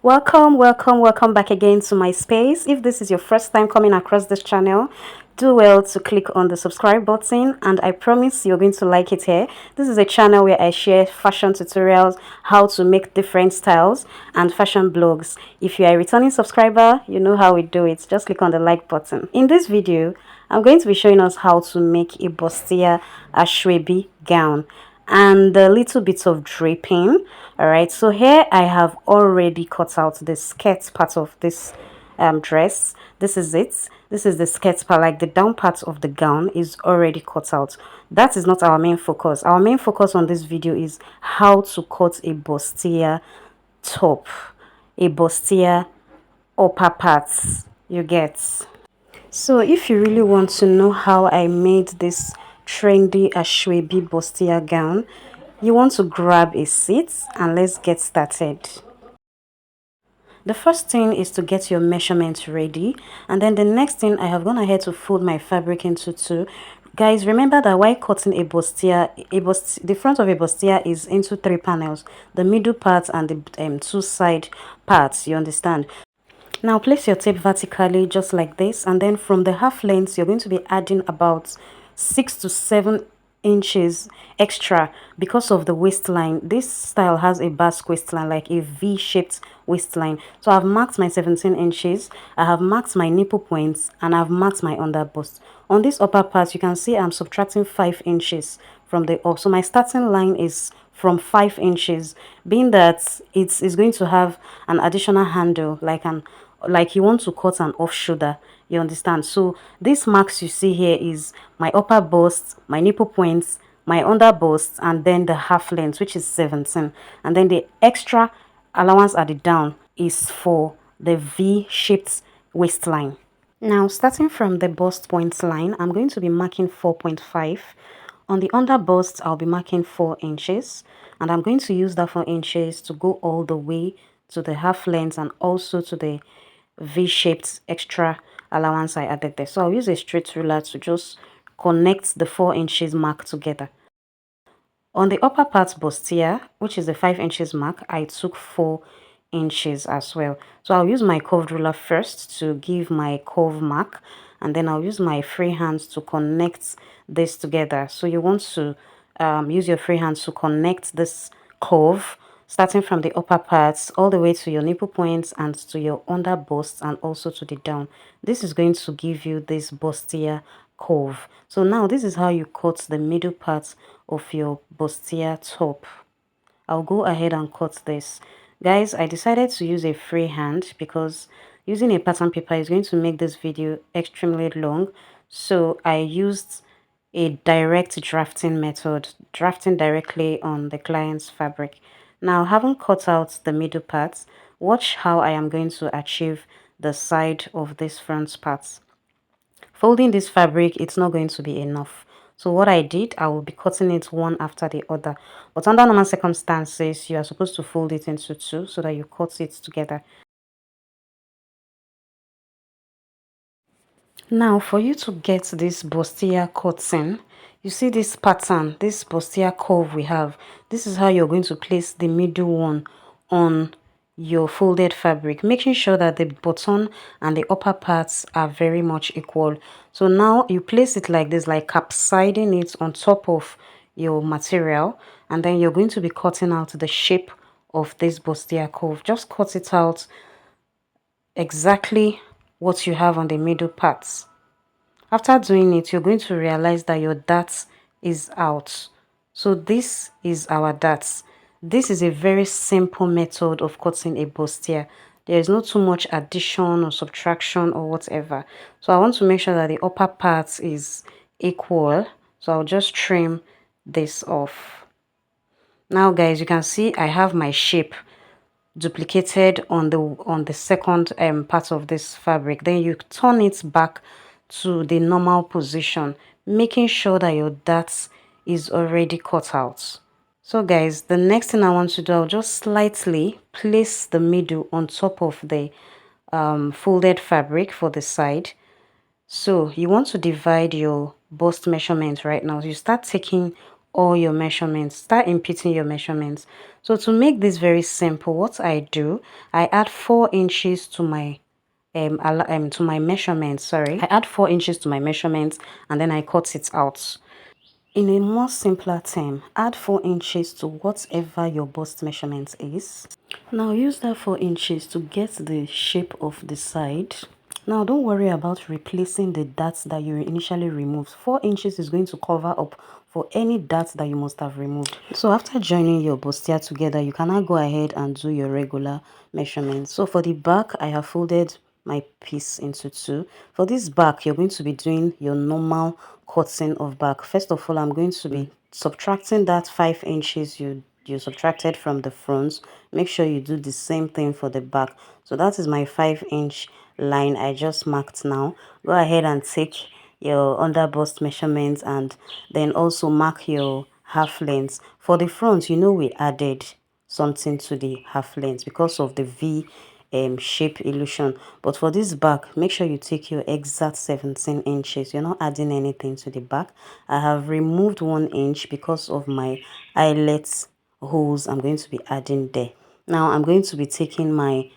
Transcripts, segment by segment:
Welcome back again to my space. If this is your first time coming across this channel, do well to click on the subscribe button, and I promise you're going to like it here. This is a channel where I share fashion tutorials, how to make different styles, and fashion blogs. If you are a returning subscriber, you know how we do it. Just click on the like button. In this video, I'm going to be showing us how to make a Bustier gown and a little bit of draping. All right, so here I have already cut out the skirt part of this dress. This is it. This is the skirt part, like the down part of the gown is already cut out. That is not our main focus. Our main focus on this video is how to cut a bustier top, a bustier upper parts, you get. So if you really want to know how I made this trendy Asoebi bustier gown, you want to grab a seat and let's get started. The first thing is to get your measurements ready, and then the next thing, I have gone ahead to fold my fabric into two. Guys, remember that while cutting a bustier, the front of a bustier is into three panels, the middle part and the two side parts, you understand. Now place your tape vertically just like this, and then from the half length you're going to be adding about 6 to 7 inches extra because of the waistline. This style has a basque waistline, like a V-shaped waistline. So I've marked my 17 inches, I have marked my nipple points, and I've marked my under bust. On this upper part you can see I'm subtracting 5 inches from the up, so my starting line is from 5 inches, being that it is going to have an additional handle, like you want to cut an off shoulder, you understand. So this marks you see here is my upper bust, my nipple points, my under bust, and then the half length, which is 17, and then the extra allowance at the down is for the V-shaped waistline. Now starting from the bust point line, I'm going to be marking 4.5. On the under bust, I'll be marking 4 inches, and I'm going to use that 4 inches to go all the way to the half length and also to the V-shaped extra allowance I added there. So I'll use a straight ruler to just connect the 4 inches mark together. On the upper part bustier, which is the 5 inches mark, I took 4 inches as well. So I'll use my curved ruler first to give my curve mark, and then I'll use my free hands to connect this together. So you want to use your free hands to connect this curve starting from the upper parts all the way to your nipple points and to your under bust and also to the down. This is going to give you this bustier curve. So now this is how you cut the middle part of your bustier top. I'll go ahead and cut this. Guys, I decided to use a free hand because using a pattern paper is going to make this video extremely long. So I used a direct drafting method, drafting directly on the client's fabric. Now, having cut out the middle parts, watch how I am going to achieve the side of this front part. Folding this fabric, it's not going to be enough. So what I did, I will be cutting it one after the other. But under normal circumstances, you are supposed to fold it into two so that you cut it together. Now, for you to get this bustier cutting, you see this pattern, this bustier curve we have. This is how you're going to place the middle one on your folded fabric, making sure that the bottom and the upper parts are very much equal. So now you place it like this, like capsiding it on top of your material, and then you're going to be cutting out the shape of this bustier curve. Just cut it out exactly what you have on the middle parts. After doing it, you're going to realize that your dart is out. So this is our darts. This is a very simple method of cutting a bustier. There is not too much addition or subtraction or whatever. So I want to make sure that the upper part is equal. So I'll just trim this off. Now guys, you can see I have my shape duplicated on the second part of this fabric. Then you turn it back to the normal position, making sure that your dart is already cut out. So guys, the next thing I want to do, I'll just slightly place the middle on top of the folded fabric for the side. So you want to divide your bust measurement right now. You start taking all your measurements. Start inputting your measurements. So to make this very simple, what I do, I add 4 inches to my measurements. Sorry, I add 4 inches to my measurements, and then I cut it out. In a more simpler term, add 4 inches to whatever your bust measurement is. Now use that 4 inches to get the shape of the side. Now don't worry about replacing the darts that you initially removed. 4 inches is going to cover up for any darts that you must have removed. So after joining your bustier together, you can now go ahead and do your regular measurements. So for the back, I have folded my piece into 2. For this back, you're going to be doing your normal cutting of back. First of all, I'm going to be subtracting that 5 inches you subtracted from the front. Make sure you do the same thing for the back. So that is my 5-inch line I just marked. Now go ahead and take your under bust measurements and then also mark your half length. For the front, you know we added something to the half length because of the V shape illusion, but for this back, make sure you take your exact 17 inches. You're not adding anything to the back. I have removed 1 inch because of my eyelet holes I'm going to be adding there. Now I'm going to be taking my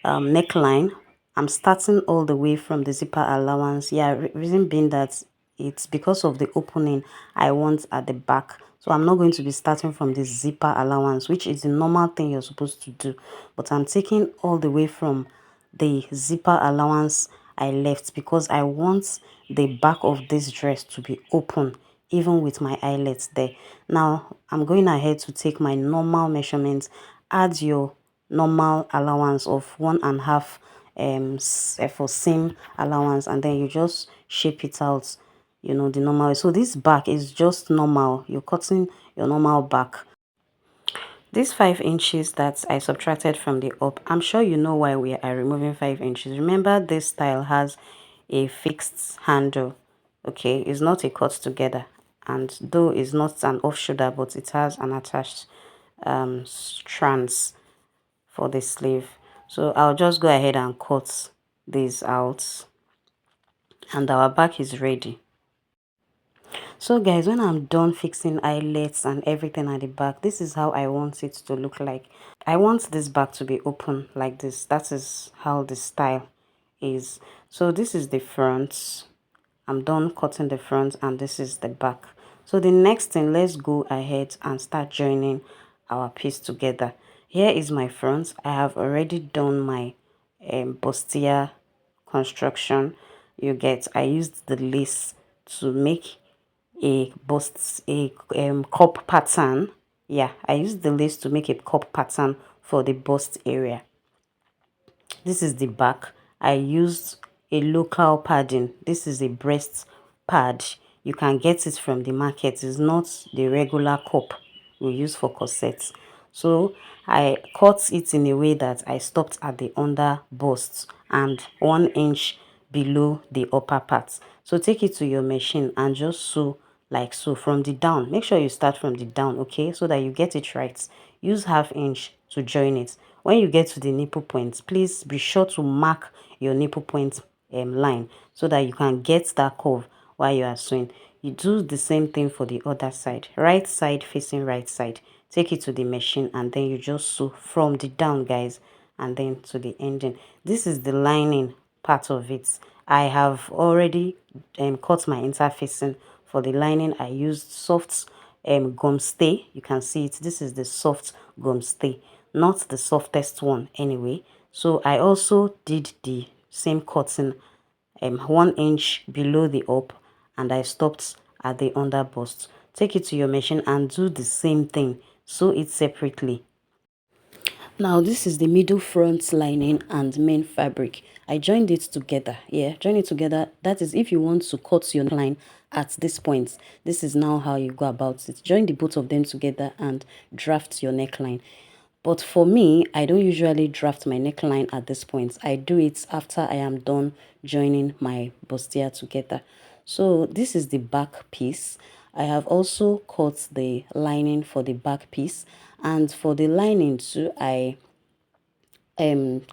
neckline. I'm starting all the way from the zipper allowance. Yeah, reason being that it's because of the opening I want at the back. So I'm not going to be starting from the zipper allowance, which is the normal thing you're supposed to do. But I'm taking all the way from the zipper allowance I left because I want the back of this dress to be open, even with my eyelets there. Now I'm going ahead to take my normal measurements. Add your normal allowance of 1.5 for seam allowance, and then you just shape it out, you know, the normal way. So this back is just normal. You're cutting your normal back. These 5 inches that I subtracted from the up, I'm sure you know why we are removing 5 inches. Remember, this style has a fixed handle. Okay, it's not a cut together, and though it's not an off shoulder, but it has an attached strands for the sleeve. So I'll just go ahead and cut these out, and our back is ready. So guys, when I'm done fixing eyelets and everything at the back, this is how I want it to look like. I want this back to be open like this. That is how the style is. So this is the front. I'm done cutting the front, and this is the back. So the next thing, let's go ahead and start joining our piece together. Here is my front. I have already done my bustier construction. You get, I used the lace to make a cup pattern. Yeah, I used the lace to make a cup pattern for the bust area. This is the back. I used a local padding. This is a breast pad. You can get it from the market. It's not the regular cup we use for corsets. So I cut it in a way that I stopped at the under bust and 1 inch below the upper part. So take it to your machine and just sew like so from the down. Make sure you start from the down, okay, so that you get it right. Use 1/2 inch to join it. When you get to the nipple point, please be sure to mark your nipple point line so that you can get that curve while you are sewing. You do the same thing for the other side. Right side facing right side. Take it to the machine and then you just sew from the down, guys, and then to the ending. This is the lining part of it. I have already cut my interfacing. For the lining, I used soft gum stay. You can see it. This is the soft gum stay, not the softest one anyway. So I also did the same cutting 1 inch below the up, and I stopped at the under bust. Take it to your machine and do the same thing. Sew it separately. Now this is the middle front lining and main fabric. I joined it together. Yeah, join it together. That is if you want to cut your neckline at this point. This is now how you go about it. Join the both of them together and draft your neckline. But for me, I don't usually draft my neckline at this point. I do it after I am done joining my bustier together. So this is the back piece. I have also cut the lining for the back piece, and for the lining too, I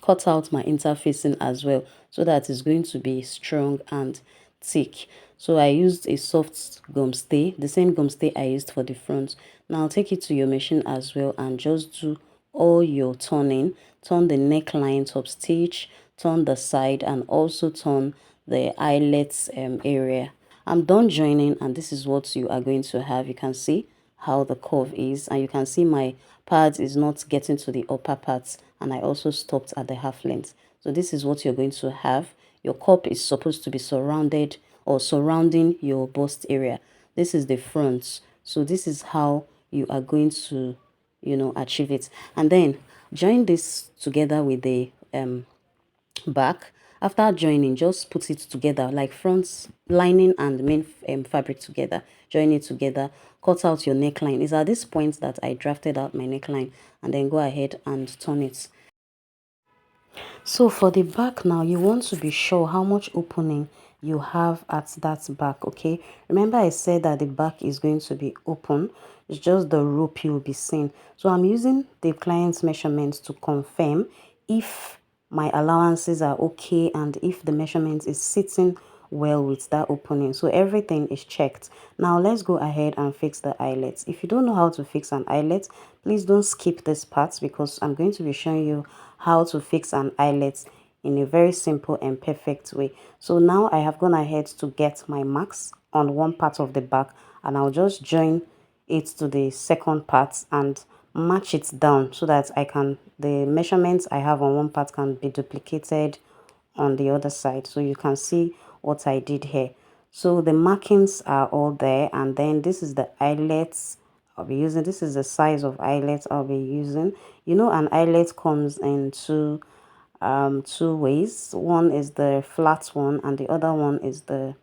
cut out my interfacing as well so that it's going to be strong and thick. So I used a soft gum stay, the same gum stay I used for the front. Now take it to your machine as well and just do all your turning. Turn the neckline top stitch, turn the side, and also turn the eyelets area. I'm done joining, and this is what you are going to have. You can see how the curve is, and you can see my pad is not getting to the upper parts, and I also stopped at the half length. So this is what you're going to have. Your cup is supposed to be surrounded or surrounding your bust area. This is the front. So this is how you are going to, achieve it. And then join this together with the back. After joining, just put it together like front lining and main fabric together. Join it together, cut out your neckline. It's at this point that I drafted out my neckline, and then go ahead and turn it. So for the back now, you want to be sure how much opening you have at that back. Okay, remember I said that the back is going to be open. It's just the rope you'll be seeing. So I'm using the client's measurements to confirm if my allowances are okay and if the measurement is sitting well with that opening. So everything is checked. Now let's go ahead and fix the eyelets. If you don't know how to fix an eyelet, please don't skip this part, because I'm going to be showing you how to fix an eyelet in a very simple and perfect way. So now I have gone ahead to get my marks on one part of the back, and I'll just join it to the second part and match it down so that the measurements I have on one part can be duplicated on the other side. So you can see what I did here. So the markings are all there, and then this is the eyelets I'll be using. This is the size of eyelets I'll be using. An eyelet comes in two ways. One is the flat one, and the other one is the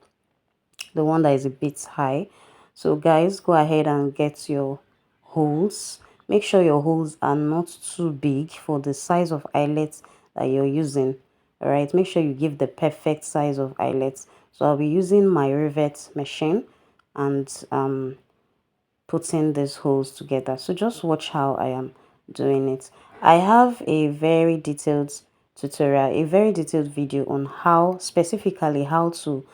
one that is a bit high. So guys, go ahead and get your holes. Make sure your holes are not too big for the size of eyelets that you're using. All right, make sure you give the perfect size of eyelets. So I'll be using my rivet machine and putting these holes together. So just watch how I am doing it. I have a very detailed tutorial, a very detailed video on specifically how to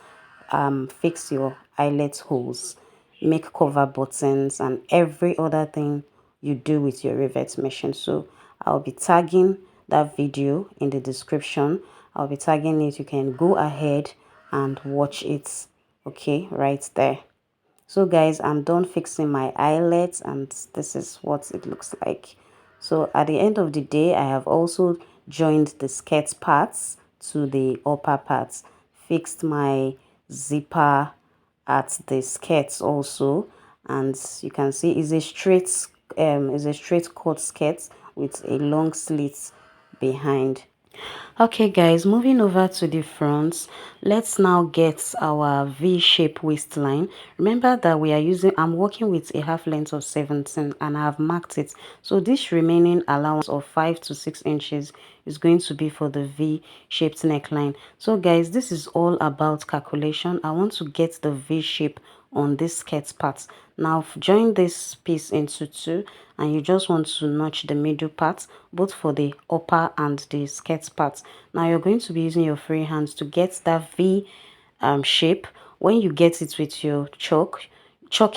fix your eyelet holes, make cover buttons, and every other thing you do with your rivet machine. So I'll be tagging that video in the description. I'll be tagging it. You can go ahead and watch it, okay, right there. So guys, I'm done fixing my eyelets, and this is what it looks like. So at the end of the day, I have also joined the skirt parts to the upper parts, fixed my zipper at the skirts also, and you can see is a straight cut skirt with a long slit behind. Okay guys, moving over to the front, let's now get our v-shape waistline. Remember that I'm working with a half length of 17, and I have marked it. So this remaining allowance of 5 to 6 inches is going to be for the v-shaped neckline. So guys, this is all about calculation. I want to get the v-shape on this skirt part. Now join this piece into two, and you just want to notch the middle part, both for the upper and the skirt part. Now you're going to be using your free hands to get that V shape. When you get it with your chalk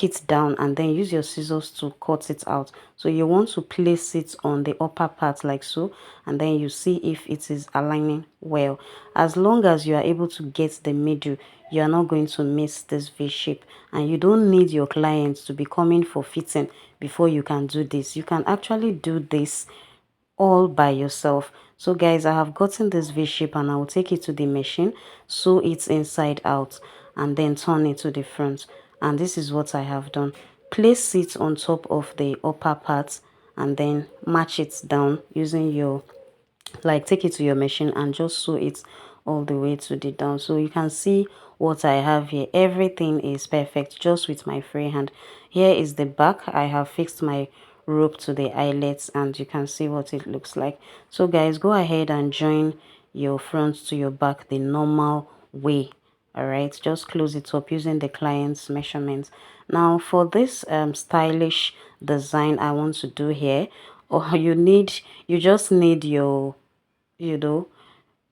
it down, and then use your scissors to cut it out. So you want to place it on the upper part like so, and then you see if it is aligning well. As long as you are able to get the middle, you are not going to miss this V shape, and you don't need your clients to be coming for fitting before you can do this. You can actually do this all by yourself. So guys, I have gotten this V shape, and I will take it to the machine, sew it inside out, and then turn it to the front. And this is what I have done. Place it on top of the upper part, and then match it down using your, like, take it to your machine and just sew it all the way to the down. So you can see what I have here. Everything is perfect just with my free hand. Here is the back. I have fixed my rope to the eyelets, and you can see what it looks like. So guys, go ahead and join your front to your back the normal way. All right, just close it up using the client's measurements. Now for this stylish design I want to do here, or you just need your, you know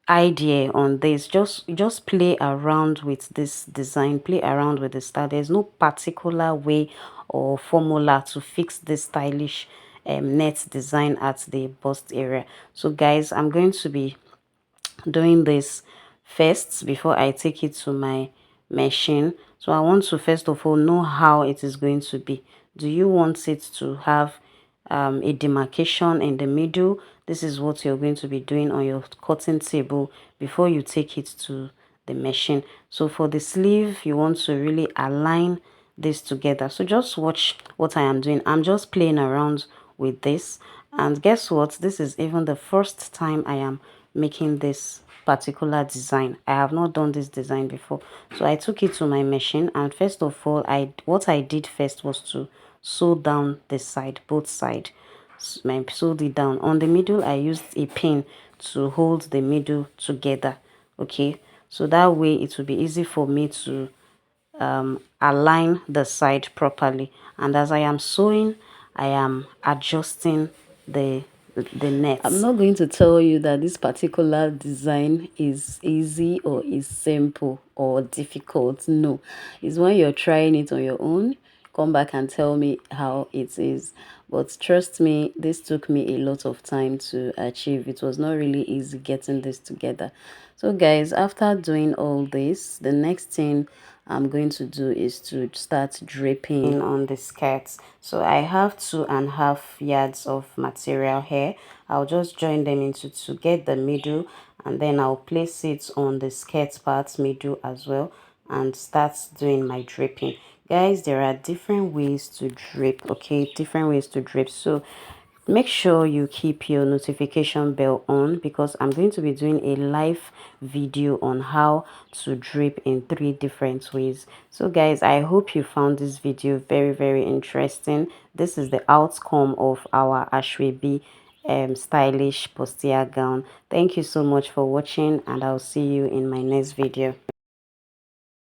idea on this. Just play around with this design, play around with the style. There's no particular way or formula to fix this stylish net design at the bust area. So guys, I'm going to be doing this first before I take it to my machine. So I want to first of all know how it is going to be. Do you want it to have a demarcation in the middle? This is what you're going to be doing on your cutting table before you take it to the machine. So for the sleeve, you want to really align this together. So just watch what I am doing. I'm just playing around with this, and guess what, this is even the first time I am making this particular design. I have not done this design before. So I took it to my machine, and first of all, what I did first was to sew down the side, both side. I sewed it down. On the middle, I used a pin to hold the middle together. Okay, so that way it will be easy for me to align the side properly. And as I am sewing, I am adjusting the net. I'm not going to tell you that this particular design is easy or is simple or difficult. No, it's when you're trying it on your own, come back and tell me how it is. But trust me, this took me a lot of time to achieve. It was not really easy getting this together. So guys, after doing all this, the next thing I'm going to do is to start draping on the skirts. So I have 2.5 yards of material here. I'll just join them into to get the middle, and then I'll place it on the skirt part middle as well and start doing my draping. Guys, there are different ways to drape, okay, different ways to drape. So make sure you keep your notification bell on, because I'm going to be doing a live video on how to drape in 3 different ways. So guys, I hope you found this video very interesting. This is the outcome of our Asoebi stylish bustier gown. Thank you so much for watching, and I'll see you in my next video.